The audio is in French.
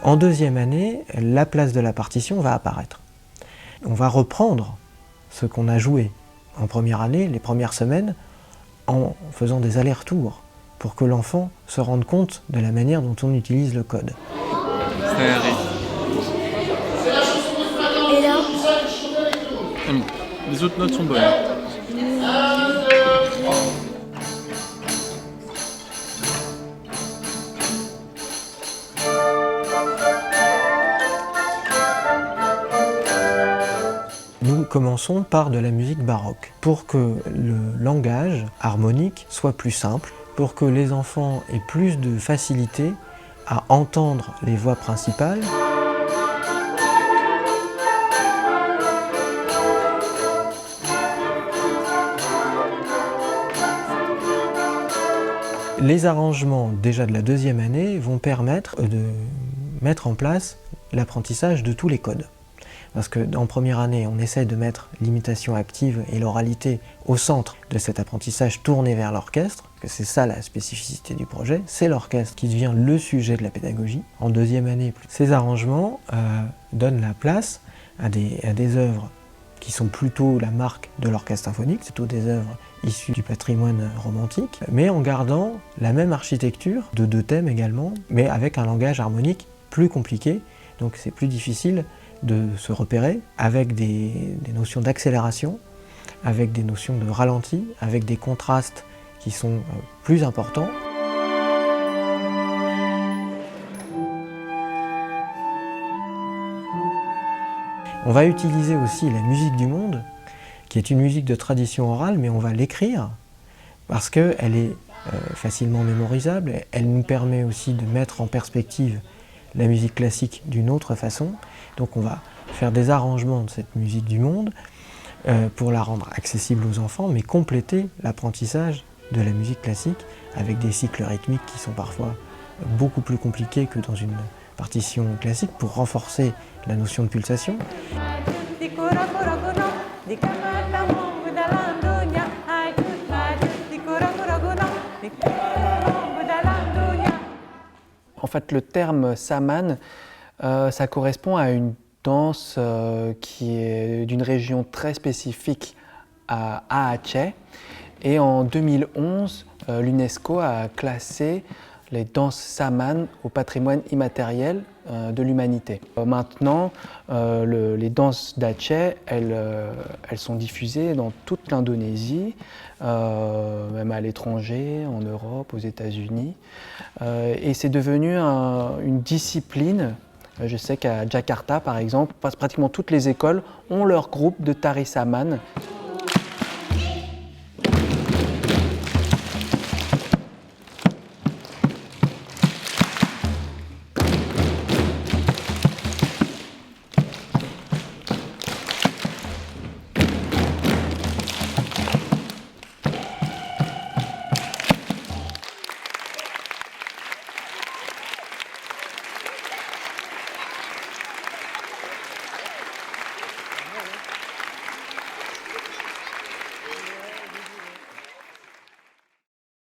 En deuxième année, la place de la partition va apparaître. On va reprendre ce qu'on a joué en première année, les premières semaines, en faisant des allers-retours pour que l'enfant se rende compte de la manière dont on utilise le code. Et là? Les autres notes sont bonnes. Nous commençons par de la musique baroque, pour que le langage harmonique soit plus simple, pour que les enfants aient plus de facilité à entendre les voix principales. Les arrangements déjà de la deuxième année vont permettre de mettre en place l'apprentissage de tous les codes. Parce qu'en première année, on essaie de mettre l'imitation active et l'oralité au centre de cet apprentissage tourné vers l'orchestre, que c'est ça la spécificité du projet, c'est l'orchestre qui devient le sujet de la pédagogie. En deuxième année, ces arrangements donnent la place à des œuvres qui sont plutôt la marque de l'orchestre symphonique, c'est plutôt des œuvres issues du patrimoine romantique, mais en gardant la même architecture de deux thèmes également, mais avec un langage harmonique plus compliqué, donc c'est plus difficile de se repérer, avec des notions d'accélération, avec des notions de ralenti, avec des contrastes qui sont plus importants. On va utiliser aussi la musique du monde, qui est une musique de tradition orale, mais on va l'écrire, parce qu'elle est facilement mémorisable, elle nous permet aussi de mettre en perspective la musique classique d'une autre façon. Donc on va faire des arrangements de cette musique du monde pour la rendre accessible aux enfants, mais compléter l'apprentissage de la musique classique avec des cycles rythmiques qui sont parfois beaucoup plus compliqués que dans une partition classique pour renforcer la notion de pulsation. En fait, le terme saman, ça correspond à une danse qui est d'une région très spécifique à Aceh. Et en 2011, l'UNESCO a classé les danses saman au patrimoine immatériel de l'humanité. Maintenant, les danses d'Aceh, elles sont diffusées dans toute l'Indonésie, même à l'étranger, en Europe, aux États-Unis. Et c'est devenu une discipline. Je sais qu'à Jakarta, par exemple, pratiquement toutes les écoles ont leur groupe de tari saman.